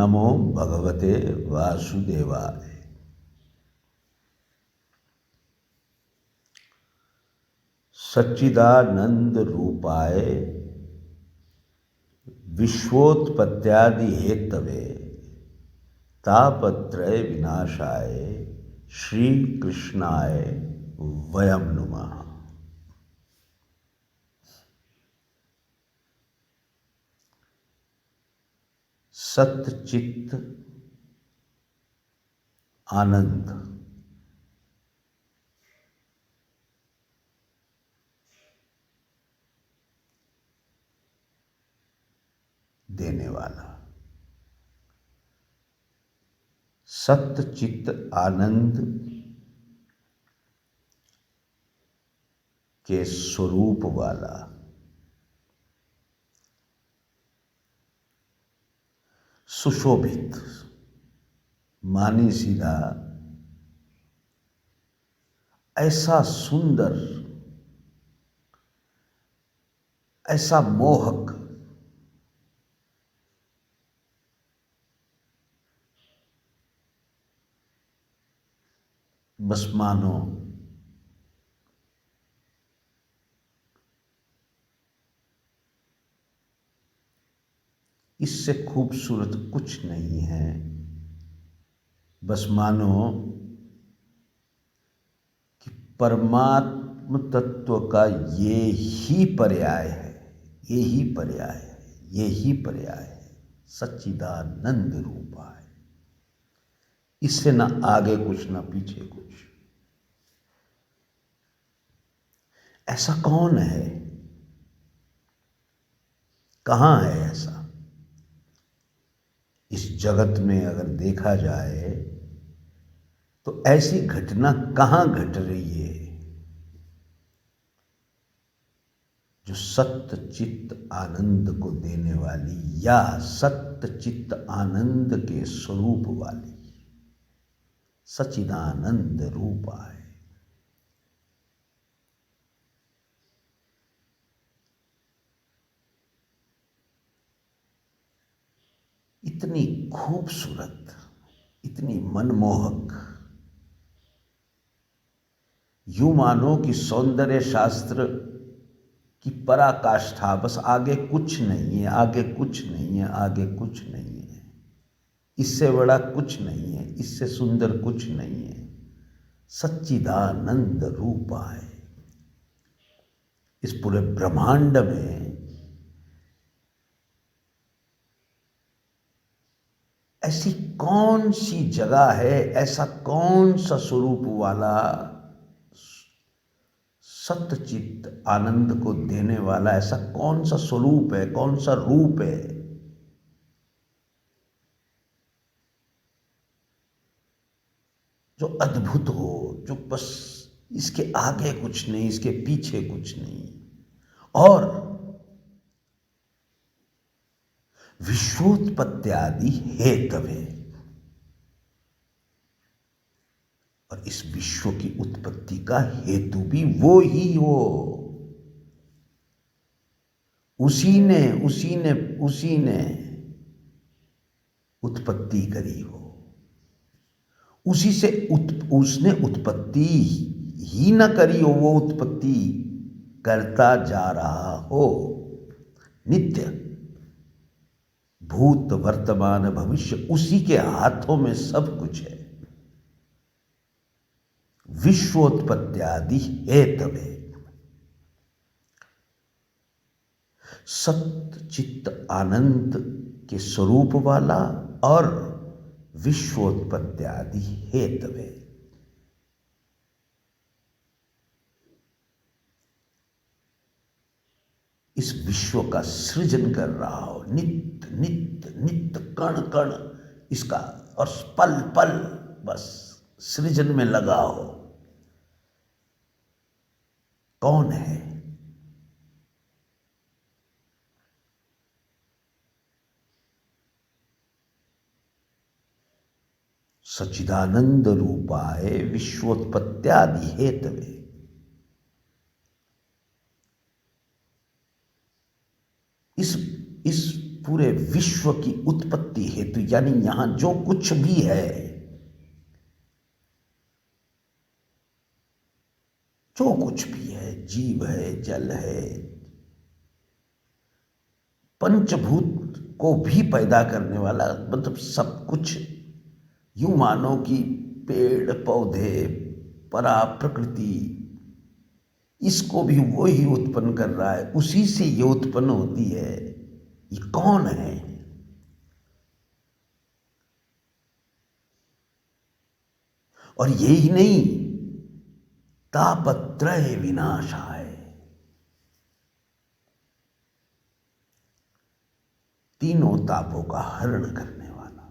नमो भगवते वासुदेवाय। सच्चिदानंद रूपाय विश्वोत्पत्त्यादि हेतवे तापत्रय विनाशाय श्री कृष्णाय वयम नुमः। सत्चित्त आनंद देने वाला, सत्चित्त आनंद के स्वरूप वाला, सुशोभित, मानी सीधा ऐसा सुंदर, ऐसा मोहक, बस मानो इससे खूबसूरत कुछ नहीं है। बस मानो कि परमात्म तत्व का ये ही पर्याय है, ये ही पर्याय है, ये ही पर्याय है। सच्चिदानंद रूपा है, इससे ना आगे कुछ ना पीछे कुछ। ऐसा कौन है, कहाँ है ऐसा? इस जगत में अगर देखा जाए तो ऐसी घटना कहाँ घट रही है जो सत्य चित्त आनंद को देने वाली या सत्य चित्त आनंद के स्वरूप वाली सच्चिदानंद रूपा है। इतनी खूबसूरत, इतनी मनमोहक, यूं मानो कि सौंदर्य शास्त्र की पराकाष्ठा, बस आगे कुछ नहीं है, आगे कुछ नहीं है, आगे कुछ नहीं है, इससे बड़ा कुछ नहीं है, इससे सुंदर कुछ नहीं है। सच्चिदानंद रूपा है। इस पूरे ब्रह्मांड में ऐसी कौन सी जगह है, ऐसा कौन सा स्वरूप वाला, सत्यचित्त आनंद को देने वाला ऐसा कौन सा स्वरूप है, कौन सा रूप है जो अद्भुत हो, जो बस इसके आगे कुछ नहीं, इसके पीछे कुछ नहीं, और विश्वोत्पत्त्यादि हेतवे, और इस विश्व की उत्पत्ति का हेतु भी वो ही हो। उसी ने उत्पत्ति करी हो, उसी से उसने उत्पत्ति ही न करी हो, वो उत्पत्ति करता जा रहा हो। नित्य भूत वर्तमान भविष्य उसी के हाथों में सब कुछ है। विश्वोत्पत्त्यादि हेतवे, सत्य चित्त आनंद के स्वरूप वाला और विश्वोत्पत्त्यादि हेतवे। इस विश्व का सृजन कर रहा हो, नित्य नित्य नित्य कण कण इसका, और पल पल बस सृजन में लगा हो। कौन है? सच्चिदानंद रूपाय विश्वोत्पत्त्यादि हेतवे। इस पूरे विश्व की उत्पत्ति हेतु, यानी यहां जो कुछ भी है, जो कुछ भी है, जीव है, जल है, पंचभूत को भी पैदा करने वाला, मतलब सब कुछ, यूं मानो कि पेड़ पौधे, परा प्रकृति, इसको भी वो ही उत्पन्न कर रहा है, उसी से ये उत्पन्न होती है। ये कौन है? और यही नहीं, तापत्रय विनाशाय, तीनों तापों का हरण करने वाला।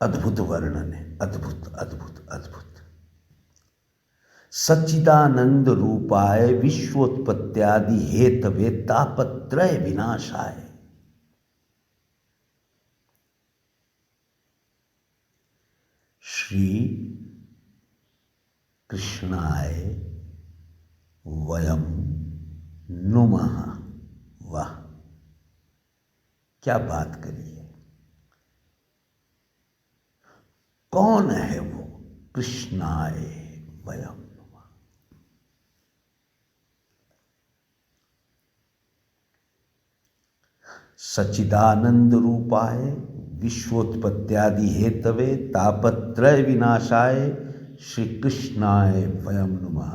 अद्भुत वर्णन है, अद्भुत अद्भुत अद्भुत। सच्चिदानंद रूपाय विश्वोत्पत्त्यादि हेतवे तापत्रय विनाशाय। श्री कृष्णाय वयम नुमः। वाह, क्या बात करी है! कौन है वो? कृष्णाय वयम नुमः। सच्चिदानंद रूपाय विश्वोत्पत्त्यादि हेतवे तापत्रय विनाशाय श्री कृष्णाय वयम नुमः।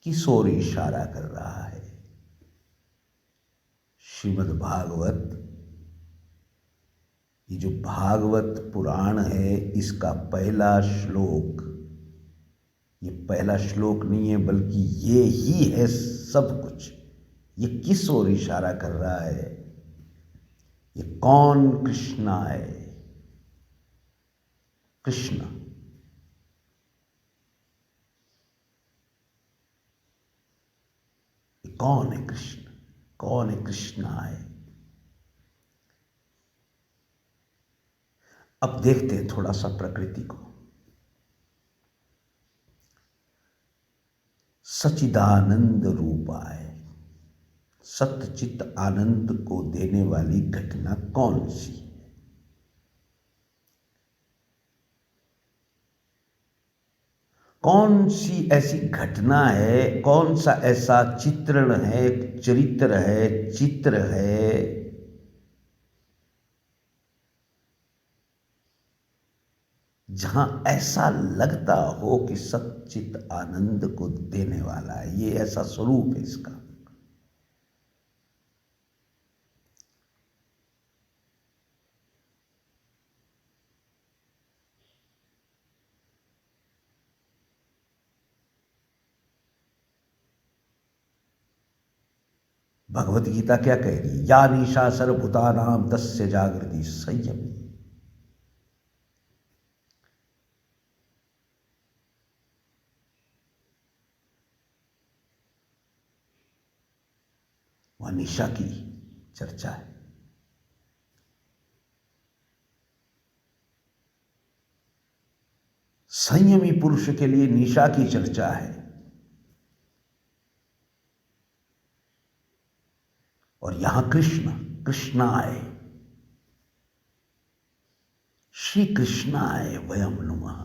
किस ओर इशारा कर रहा है? श्रीमद् भागवत, ये जो भागवत पुराण है, इसका पहला श्लोक, ये पहला श्लोक नहीं है बल्कि ये ही है सब कुछ। ये किस ओर इशारा कर रहा है? ये कौन कृष्णा है? कृष्ण, कौन है कृष्ण? कौन है कृष्णा है? अब देखते हैं थोड़ा सा प्रकृति को। सच्चिदानंद रूपाय, सत्चित आनंद को देने वाली घटना कौन सी है? कौन सी ऐसी घटना है, कौन सा ऐसा चित्रण है, चरित्र है, चित्र है, जहां ऐसा लगता हो कि सच्चित आनंद को देने वाला है? ये ऐसा स्वरूप है इसका। भगवत गीता क्या कह रही है? या निशा सर्वभूतानां तस्य जागृति संयमी। वह निशा की चर्चा है। संयमी पुरुष के लिए निशा की चर्चा है। और यहां कृष्ण, कृष्णाय, श्री कृष्णाय वयम नुमः।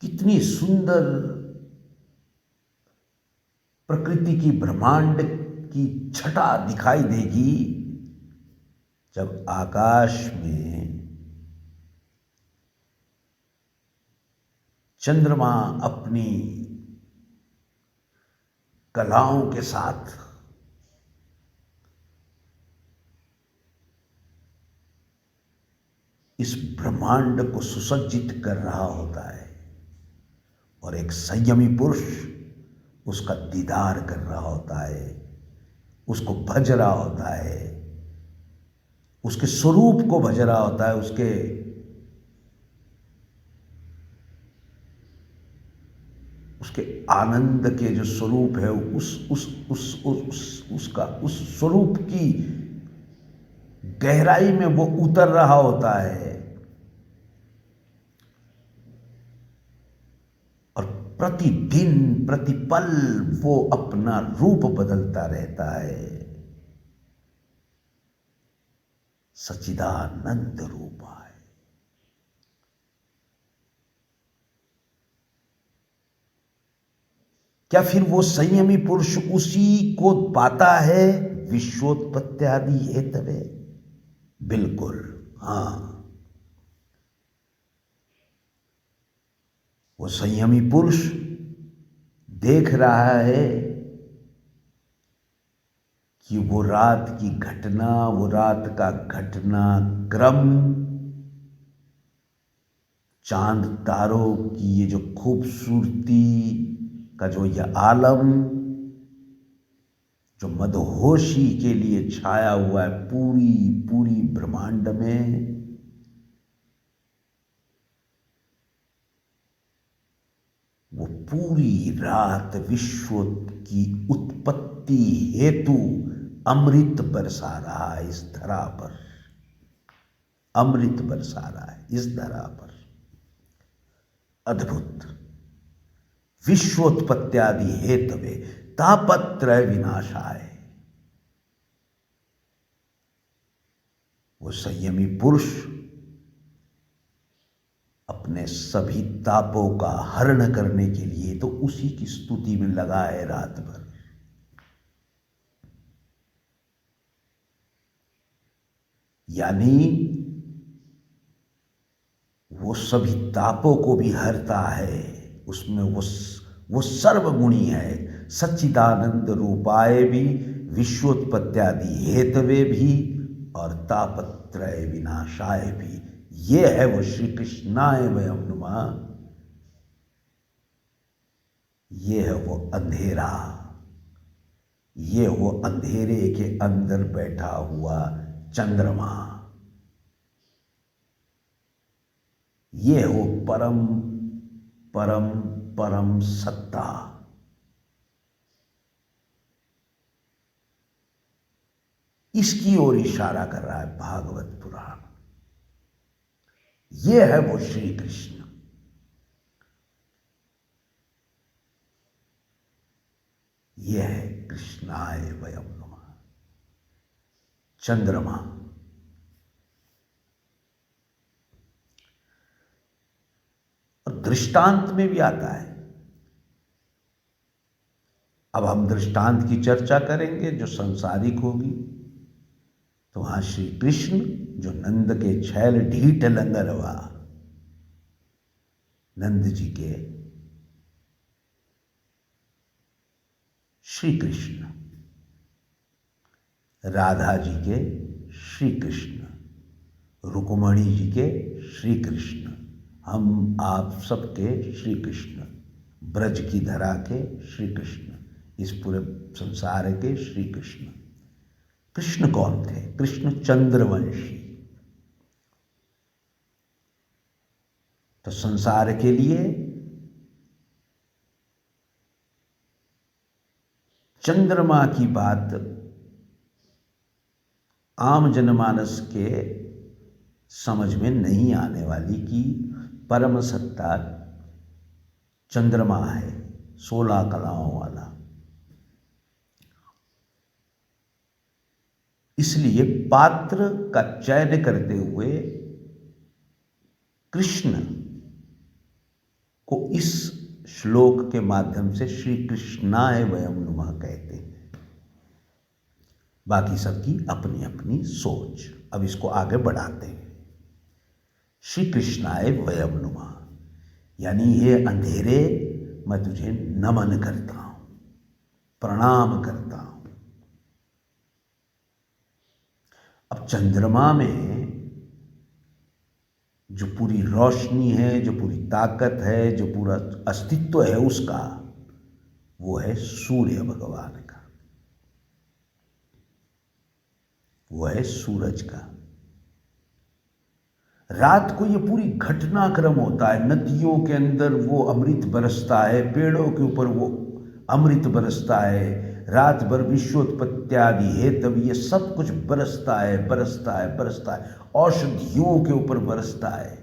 कितनी सुंदर प्रकृति की, ब्रह्मांड की छटा दिखाई देगी जब आकाश में चंद्रमा अपनी कलाओं के साथ इस ब्रह्मांड को सुसज्जित कर रहा होता है और एक संयमी पुरुष उसका दीदार कर रहा होता है, उसको भज रहा होता है, उसके स्वरूप को भज रहा होता है, उसके उसके आनंद के जो स्वरूप है उस स्वरूप की गहराई में वो उतर रहा होता है और प्रतिदिन प्रतिपल वो अपना रूप बदलता रहता है। सच्चिदानंद रूप है। क्या फिर वो संयमी पुरुष उसी को पाता है विश्वोत्पत्त्यादि हेतवे? बिल्कुल, हाँ। वो संयमी पुरुष देख रहा है कि वो रात की घटना, वो रात का घटनाक्रम, चांद तारों की ये जो खूबसूरती का जो यह आलम, जो मदहोशी के लिए छाया हुआ है पूरी पूरी ब्रह्मांड में, वो पूरी रात विश्व की उत्पत्ति हेतु अमृत बरसा रहा है इस धरा पर। अमृत बरसा रहा है इस धरा पर। अद्भुत। विश्वोत्पत्त्यादि हेतवे तापत्रय विनाशाय। वो संयमी पुरुष अपने सभी तापों का हरण करने के लिए तो उसी की स्तुति में लगा है रात भर। यानी वो सभी तापों को भी हरता है, उसमें वो सर्वगुणी है। सच्चिदानंद रूपाय भी, विश्वोत्पत्त्यादि हेतवे भी और तापत्रय विनाशाय भी। ये है वो श्री कृष्णाय वयम नुमा। ये है वो अंधेरा, ये वो अंधेरे के अंदर बैठा हुआ चंद्रमा। ये है वो परम परम परम सत्ता। इसकी ओर इशारा कर रहा है भागवत पुराण। ये है वो श्री कृष्ण। ये है कृष्णाय वयम नमः। चंद्रमा। और दृष्टांत में भी आता है। अब हम दृष्टांत की चर्चा करेंगे जो संसारिक होगी। तो वहां श्री कृष्ण जो नंद के छैल ढीठ लंगरवा, नंद जी के श्री कृष्ण, राधा जी के श्री कृष्ण, रुक्मणी जी के श्री कृष्ण, हम आप सबके श्री कृष्ण, ब्रज की धरा के श्री कृष्ण, इस पूरे संसार के श्री कृष्ण। कृष्ण कौन थे? कृष्ण चंद्रवंशी। तो संसार के लिए चंद्रमा की बात आम जनमानस के समझ में नहीं आने वाली कि परम सत्ता चंद्रमा है, 16 कलाओं वाला। इसलिए पात्र का चयन करते हुए कृष्ण को इस श्लोक के माध्यम से श्री कृष्णाय वयम नुमः कहते हैं। बाकी सबकी अपनी अपनी सोच। अब इसको आगे बढ़ाते हैं। श्री कृष्णाय वयम नुमः, यानी ये अंधेरे मैं तुझे नमन करता हूं, प्रणाम करता हूं। अब चंद्रमा में जो पूरी रोशनी है, जो पूरी ताकत है, जो पूरा अस्तित्व है उसका, वो है सूर्य भगवान का, वो है सूरज का। रात को ये पूरी घटनाक्रम होता है, नदियों के अंदर वो अमृत बरसता है, पेड़ों के ऊपर वो अमृत बरसता है, रात भर विश्वोत्पत्ति आदि हेतव ये सब कुछ बरसता है, बरसता है, बरसता है, औषधियों के ऊपर बरसता है,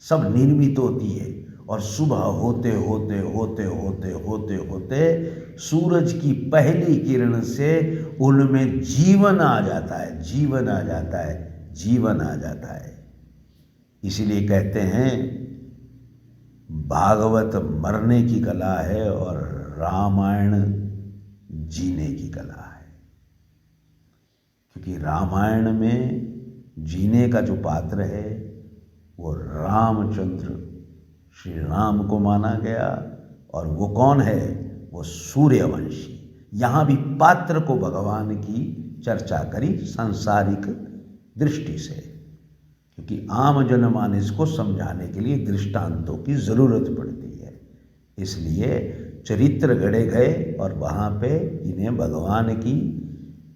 सब निर्मित होती है। और सुबह होते होते होते होते होते होते सूरज की पहली किरण से उनमें जीवन आ जाता है, जीवन आ जाता है, जीवन आ जाता है। इसीलिए कहते हैं भागवत मरने की कला है और रामायण जीने की कला है। क्योंकि रामायण में जीने का जो पात्र है वो रामचंद्र श्री राम को माना गया, और वो कौन है? वो सूर्यवंशी। यहाँ भी पात्र को भगवान की चर्चा करी सांसारिक दृष्टि से, क्योंकि आम जनमानस को समझाने के लिए दृष्टांतों की ज़रूरत पड़ती है। इसलिए चरित्र गढ़े गए और वहाँ पे इन्हें भगवान की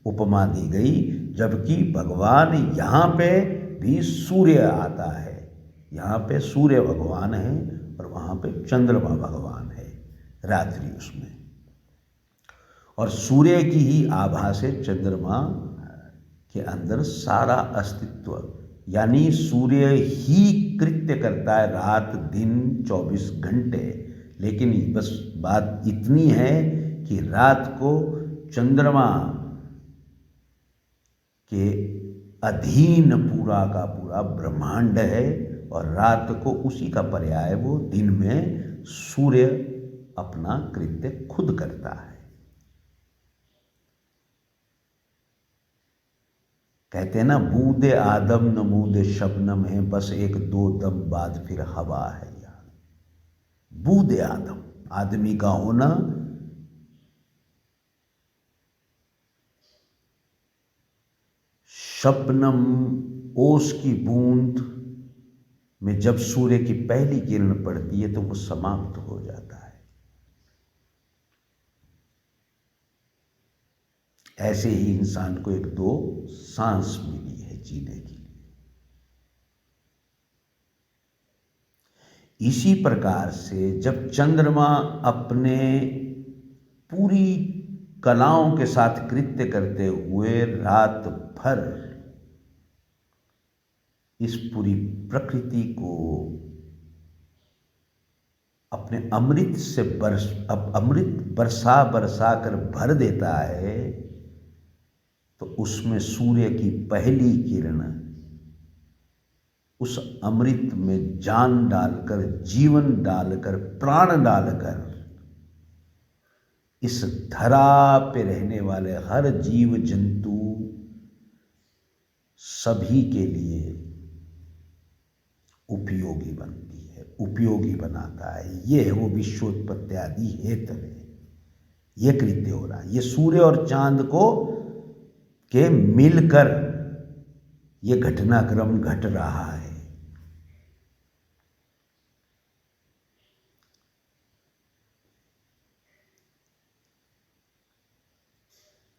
उपमा दी गई, जबकि भगवान यहाँ पे भी सूर्य आता है। यहाँ पे सूर्य भगवान है और वहाँ पे चंद्रमा भगवान है, रात्रि उसमें। और सूर्य की ही आभा से चंद्रमा के अंदर सारा अस्तित्व, यानी सूर्य ही कृत्य करता है रात दिन 24 घंटे। लेकिन बस बात इतनी है कि रात को चंद्रमा के अधीन पूरा का पूरा ब्रह्मांड है, और रात को उसी का पर्याय वो दिन में सूर्य अपना कृत्य खुद करता है। कहते हैं ना, बूदे आदम न बूदे शबनम है, बस एक दो दम बाद फिर हवा है। यार बूदे आदम, आदमी का होना, शबनम ओस की बूंद में जब सूर्य की पहली किरण पड़ती है तो वो समाप्त हो जाता है। ऐसे ही इंसान को एक दो सांस मिली है जीने के लिए। इसी प्रकार से जब चंद्रमा अपने पूरी कलाओं के साथ कृत्य करते हुए रात भर इस पूरी प्रकृति को अपने अमृत से अमृत बरसा बरसा कर भर देता है, तो उसमें सूर्य की पहली किरण उस अमृत में जान डालकर, जीवन डालकर, प्राण डालकर इस धरा पे रहने वाले हर जीव जंतु सभी के लिए उपयोगी बनती है, उपयोगी बनाता है। ये है वो विश्वोत्पत्ति आदि हेतु है, ये कृत्य हो रहा है। ये सूर्य और चांद को के मिलकर ये घटनाक्रम घट रहा है।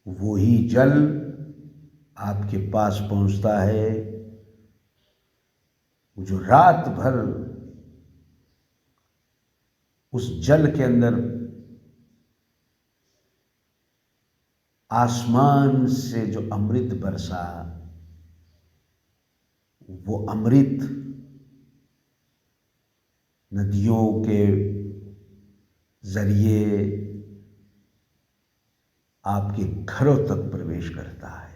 वही जल आपके पास पहुंचता है, जो रात भर उस जल के अंदर आसमान से जो अमृत बरसा, वो अमृत नदियों के जरिए आपके घरों तक प्रवेश करता है।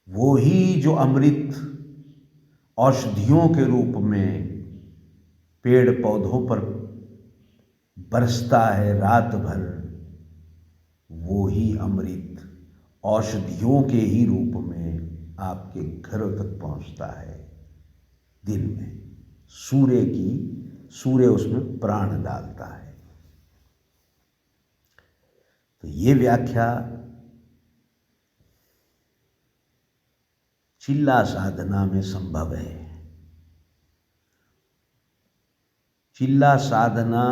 वो ही जो अमृत औषधियों के रूप में पेड़ पौधों पर बरसता है रात भर, वो ही अमृत औषधियों के ही रूप में आपके घरों तक पहुंचता है दिन में। सूर्य उसमें प्राण डालता है। तो ये व्याख्या चिल्ला साधना में संभव है। चिल्ला साधना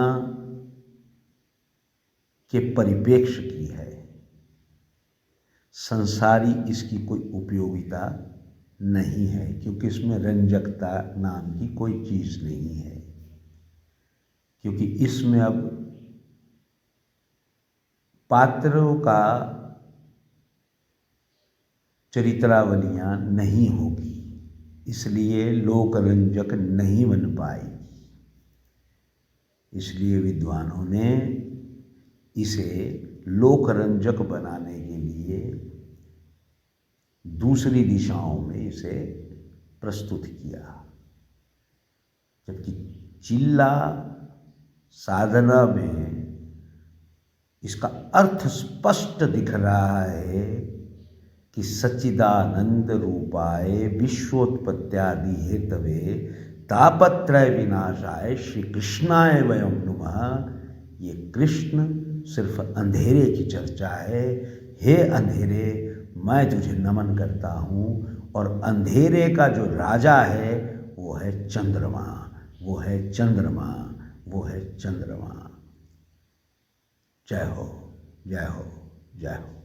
के परिप्रेक्ष्य की है, संसारी इसकी कोई उपयोगिता नहीं है, क्योंकि इसमें रंजकता नाम की कोई चीज़ नहीं है, क्योंकि इसमें अब पात्रों का चरित्रावलियाँ नहीं होगी, इसलिए लोकरंजक नहीं बन पाएगी। इसलिए विद्वानों ने इसे लोकरंजक बनाने के लिए दूसरी दिशाओं में इसे प्रस्तुत किया। जबकि चिल्ला साधना में इसका अर्थ स्पष्ट दिख रहा है कि सच्चिदानंद रूपाय विश्वोत्पत्त्यादि हेतवे तापत्रय विनाशाय श्री कृष्णाय वयं नमः। ये कृष्ण सिर्फ अंधेरे की चर्चा है। हे अंधेरे, मैं तुझे नमन करता हूँ, और अंधेरे का जो राजा है वो है चंद्रमा, वो है चंद्रमा, वो है चंद्रमा। जय हो, जय हो, जय हो।